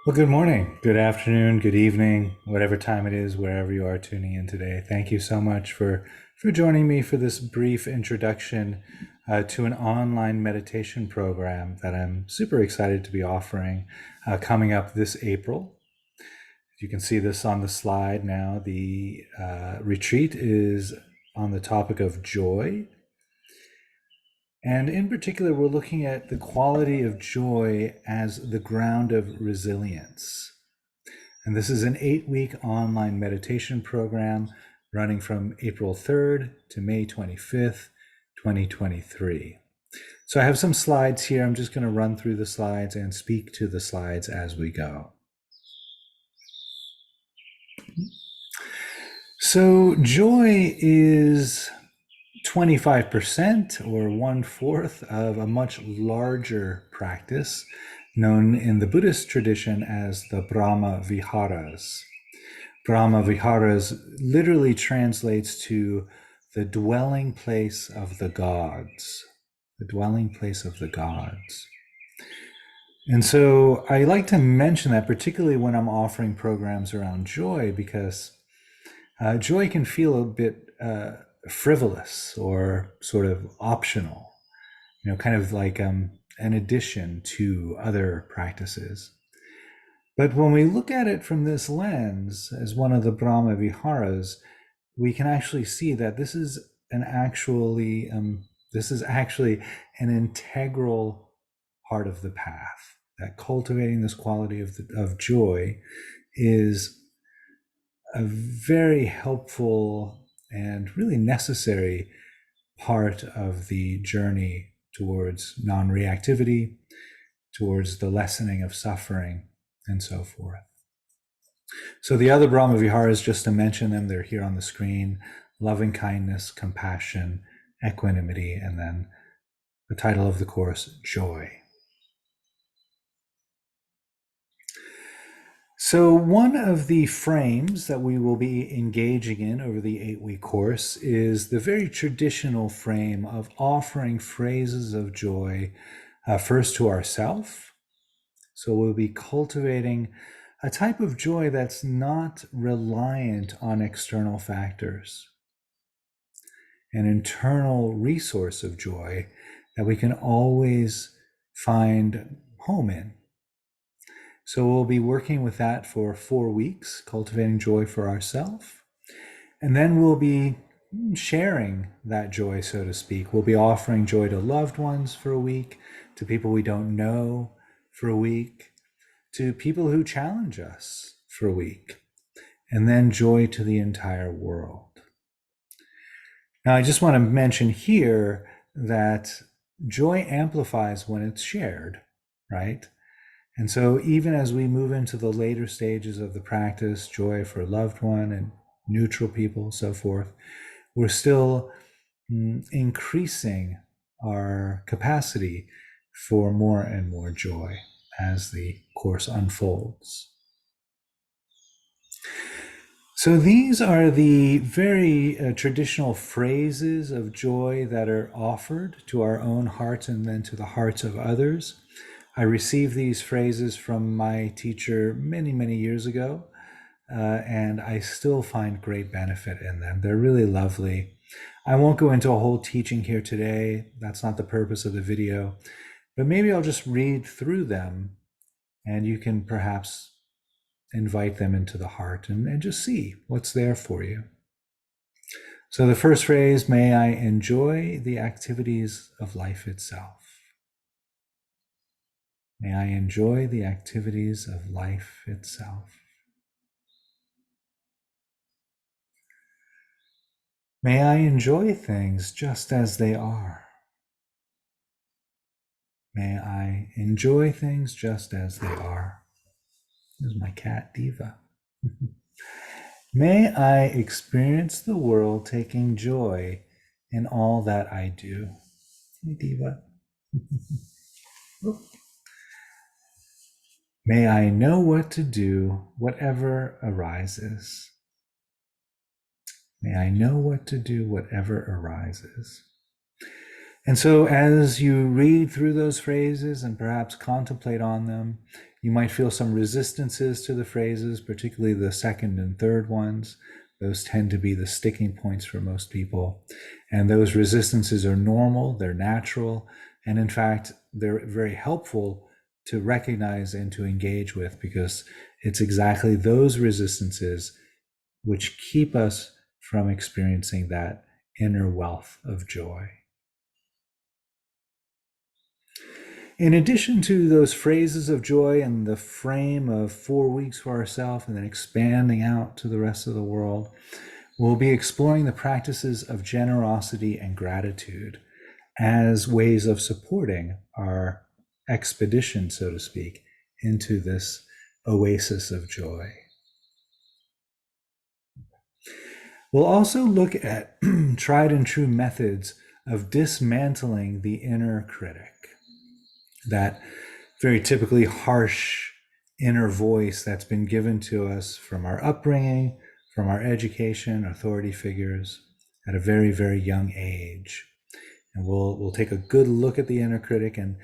Well, good morning, good afternoon, good evening, whatever time it is, wherever you are tuning in today. Thank you so much for joining me for this brief introduction to an online meditation program that I'm super excited to be offering coming up this April. You can see this on the slide now. The retreat is on the topic of joy. And in particular, we're looking at the quality of joy as the ground of resilience. And this is an 8-week online meditation program running from April 3rd to May 25th, 2023. So I have some slides here. I'm just going to run through the slides and speak to the slides as we go. So joy is 25% or 1/4 of a much larger practice known in the Buddhist tradition as the Brahma Viharas. Brahma Viharas literally translates to the dwelling place of the gods, the dwelling place of the gods. And so I like to mention that particularly when I'm offering programs around joy, because joy can feel a bit frivolous or sort of optional, kind of like an addition to other practices. But when we look at it from this lens, as one of the Brahma Viharas, we can actually see that this is actually an integral part of the path. That cultivating this quality of joy is a very helpful and really necessary part of the journey towards non-reactivity, towards the lessening of suffering, and so forth. So the other Brahma Viharas, just to mention them, they're here on the screen: loving kindness, compassion, equanimity, and then the title of the course, joy. So one of the frames that we will be engaging in over the 8-week course is the very traditional frame of offering phrases of joy first to ourselves. So we'll be cultivating a type of joy that's not reliant on external factors, an internal resource of joy that we can always find home in. So we'll be working with that for 4 weeks, cultivating joy for ourselves. And then we'll be sharing that joy, so to speak. We'll be offering joy to loved ones for a week, to people we don't know for a week, to people who challenge us for a week, and then joy to the entire world. Now, I just want to mention here that joy amplifies when it's shared, right? And so even as we move into the later stages of the practice, joy for a loved one and neutral people, so forth, we're still increasing our capacity for more and more joy as the course unfolds. So these are the very traditional phrases of joy that are offered to our own hearts and then to the hearts of others. I received these phrases from my teacher many, many years ago, and I still find great benefit in them. They're really lovely. I won't go into a whole teaching here today. That's not the purpose of the video, but maybe I'll just read through them and you can perhaps invite them into the heart and just see what's there for you. So the first phrase, may I enjoy the activities of life itself. May I enjoy the activities of life itself. May I enjoy things just as they are. May I enjoy things just as they are. There's my cat, Diva. May I experience the world taking joy in all that I do. Hey, Diva. May I know what to do, whatever arises. May I know what to do, whatever arises. And so as you read through those phrases and perhaps contemplate on them, You might feel some resistances to the phrases, particularly the second and third ones. Those tend to be the sticking points for most people. And those resistances are normal, they're natural, and in fact, they're very helpful to recognize and to engage with, because it's exactly those resistances which keep us from experiencing that inner wealth of joy. In addition to those phrases of joy and the frame of 4 weeks for ourselves and then expanding out to the rest of the world, we'll be exploring the practices of generosity and gratitude as ways of supporting our expedition, so to speak, into this oasis of joy. We'll also look at tried and true methods of dismantling the inner critic, that very typically harsh inner voice that's been given to us from our upbringing, from our education, authority figures at a very, very young age. And we'll take a good look at the inner critic and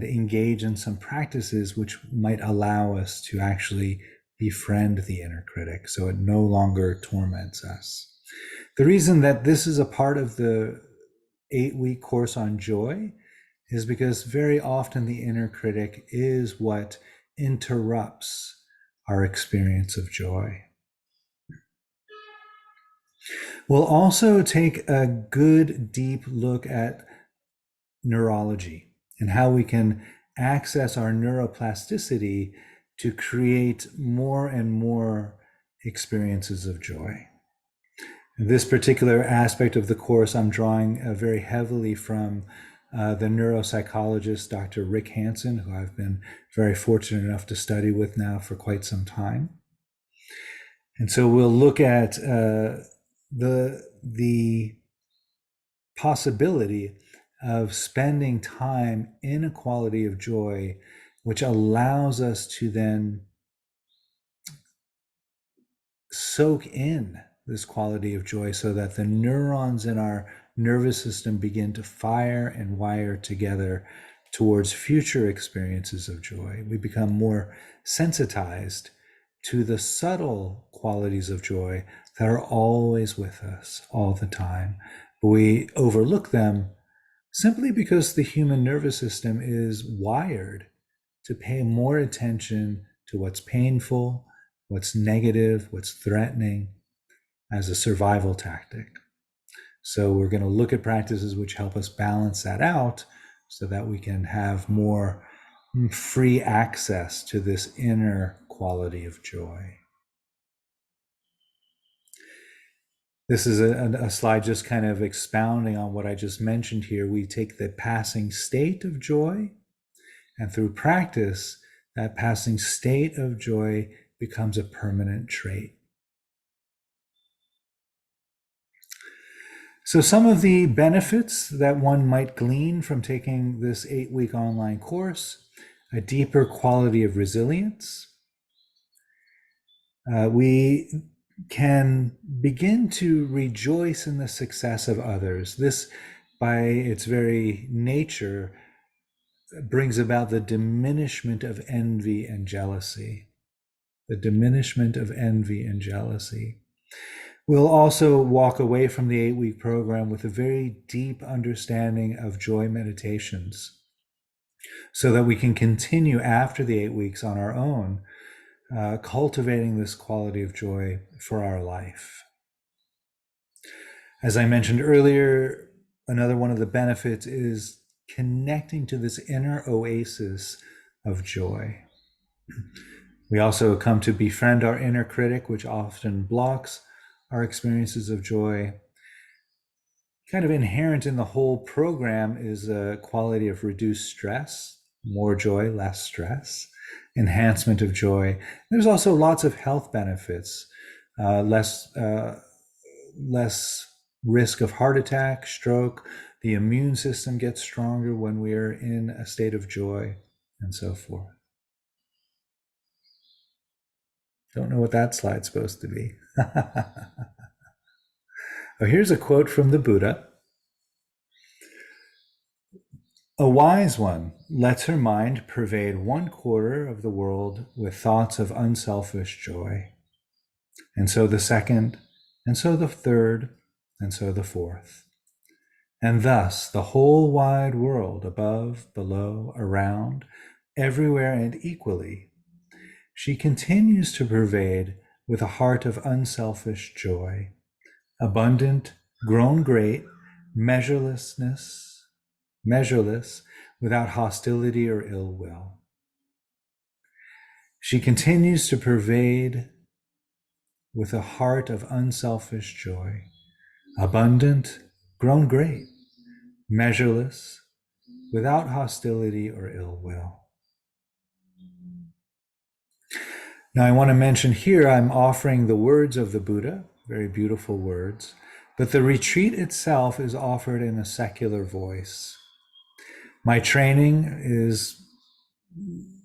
engage in some practices which might allow us to actually befriend the inner critic so it no longer torments us. The reason that this is a part of the 8-week course on joy is because very often the inner critic is what interrupts our experience of joy. We'll also take a good deep look at neurology and how we can access our neuroplasticity to create more and more experiences of joy. In this particular aspect of the course, I'm drawing very heavily from the neuropsychologist, Dr. Rick Hanson, who I've been very fortunate enough to study with now for quite some time. And so we'll look at the possibility of spending time in a quality of joy, which allows us to then soak in this quality of joy so that the neurons in our nervous system begin to fire and wire together towards future experiences of joy. We become more sensitized to the subtle qualities of joy that are always with us all the time. But we overlook them simply because the human nervous system is wired to pay more attention to what's painful, what's negative, what's threatening as a survival tactic. So we're going to look at practices which help us balance that out so that we can have more free access to this inner quality of joy. This is a slide just kind of expounding on what I just mentioned here. We take the passing state of joy, and through practice, that passing state of joy becomes a permanent trait. So some of the benefits that one might glean from taking this 8-week online course: a deeper quality of resilience. We can begin to rejoice in the success of others. This, by its very nature, brings about the diminishment of envy and jealousy. The diminishment of envy and jealousy. We'll also walk away from the 8-week program with a very deep understanding of joy meditations so that we can continue after the 8 weeks on our own, cultivating this quality of joy for our life. As I mentioned earlier, another one of the benefits is connecting to this inner oasis of joy. We also come to befriend our inner critic, which often blocks our experiences of joy. Kind of inherent in the whole program is a quality of reduced stress, more joy, less stress, enhancement of joy. There's also lots of health benefits, less risk of heart attack, stroke. The immune system gets stronger when we are in a state of joy, and so forth. Don't know what that slide's supposed to be. Oh, here's a quote from the Buddha. A wise one lets her mind pervade 1/4 of the world with thoughts of unselfish joy. And so the second, and so the third, and so the fourth. And thus the whole wide world, above, below, around, everywhere and equally, she continues to pervade with a heart of unselfish joy, abundant, grown great, measureless, without hostility or ill will. She continues to pervade with a heart of unselfish joy, abundant, grown great, measureless, without hostility or ill will. Now, I want to mention here, I'm offering the words of the Buddha, very beautiful words, but the retreat itself is offered in a secular voice. My training is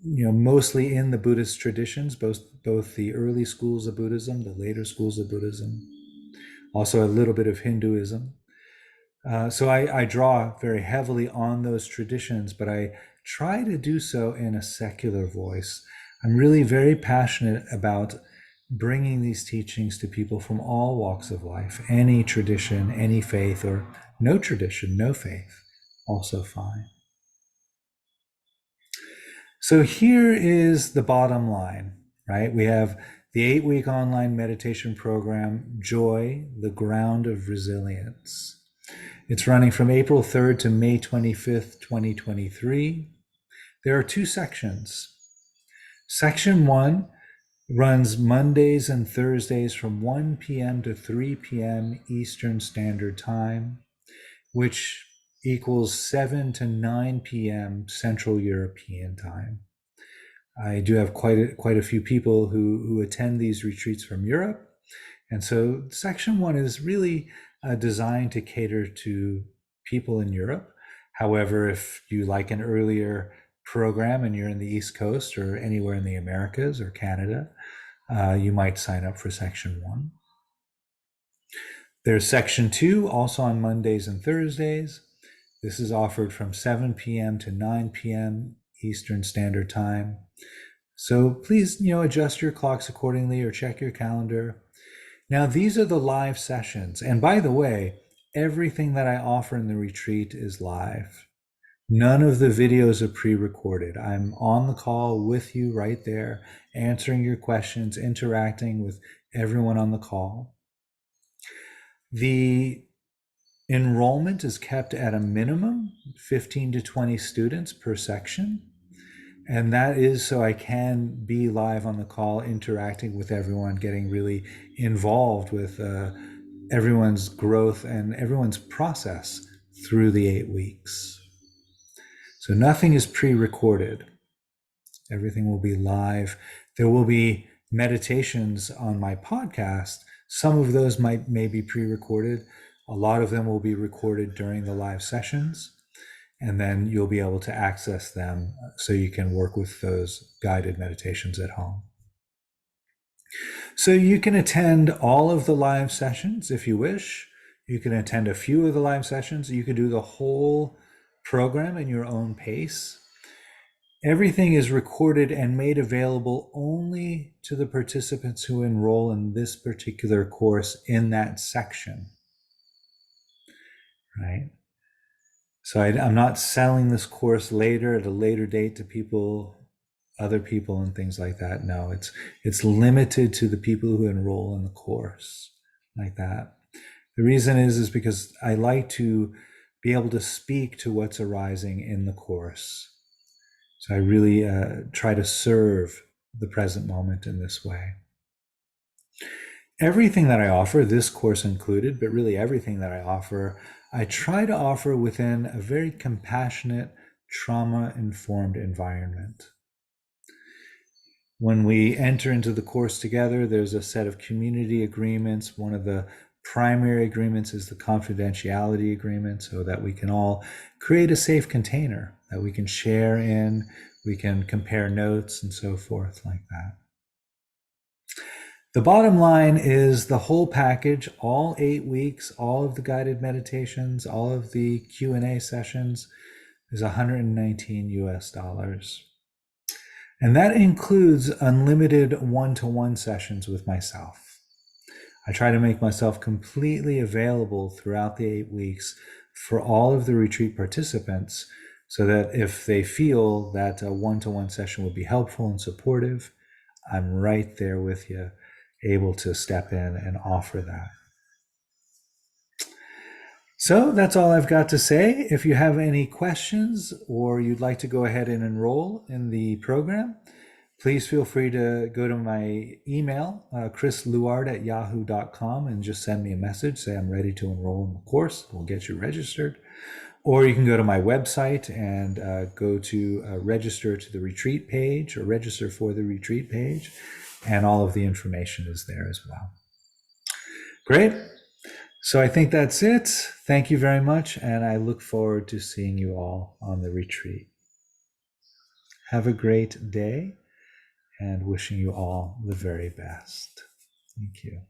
mostly in the Buddhist traditions, both the early schools of Buddhism, the later schools of Buddhism, also a little bit of Hinduism. So I draw very heavily on those traditions, but I try to do so in a secular voice. I'm really very passionate about bringing these teachings to people from all walks of life, any tradition, any faith, or no tradition, no faith, also fine. So here is the bottom line, right? We have the 8-week online meditation program, Joy, the Ground of Resilience. It's running from April 3rd to May 25th, 2023. There are 2 sections. Section 1 runs Mondays and Thursdays from 1 p.m. to 3 p.m. Eastern Standard Time, which equals 7 to 9 p.m. Central European Time. I do have quite a few people who attend these retreats from Europe. And so section 1 is really designed to cater to people in Europe. However, if you like an earlier program and you're in the East Coast or anywhere in the Americas or Canada, you might sign up for section 1. There's section 2, also on Mondays and Thursdays. This is offered from 7 p.m. to 9 p.m. Eastern Standard Time. So please, adjust your clocks accordingly or check your calendar. Now, these are the live sessions. And by the way, everything that I offer in the retreat is live. None of the videos are pre-recorded. I'm on the call with you right there, answering your questions, interacting with everyone on the call. The enrollment is kept at a minimum, 15 to 20 students per section. And that is so I can be live on the call, interacting with everyone, getting really involved with everyone's growth and everyone's process through the 8 weeks. So nothing is pre-recorded. Everything will be live. There will be meditations on my podcast. Some of those may be pre-recorded. A lot of them will be recorded during the live sessions. And then you'll be able to access them so you can work with those guided meditations at home. So you can attend all of the live sessions if you wish. You can attend a few of the live sessions. You can do the whole program in your own pace. Everything is recorded and made available only to the participants who enroll in this particular course in that section, right? So I'm not selling this course later at a later date to people, other people and things like that. No, it's limited to the people who enroll in the course like that. The reason is because I like to be able to speak to what's arising in the course. So I really try to serve the present moment in this way. Everything that I offer, this course included, but really everything that I offer, I try to offer within a very compassionate, trauma-informed environment. When we enter into the course together, there's a set of community agreements. One of the primary agreements is the confidentiality agreement, so that we can all create a safe container that we can share in, we can compare notes and so forth like that. The bottom line is the whole package, all 8 weeks, all of the guided meditations, all of the Q&A sessions, is $119 US. And that includes unlimited one-to-one sessions with myself. I try to make myself completely available throughout the 8 weeks for all of the retreat participants, so that if they feel that a one-to-one session would be helpful and supportive, I'm right there with you, able to step in and offer that. So that's all I've got to say. If you have any questions or you'd like to go ahead and enroll in the program, please feel free to go to my email, chrisluard@yahoo.com, and just send me a message. Say I'm ready to enroll in the course. We'll get you registered. Or you can go to my website and go to register to the retreat page or register for the retreat page. And all of the information is there as well. Great. So I think that's it. Thank you very much. And I look forward to seeing you all on the retreat. Have a great day, and wishing you all the very best. Thank you.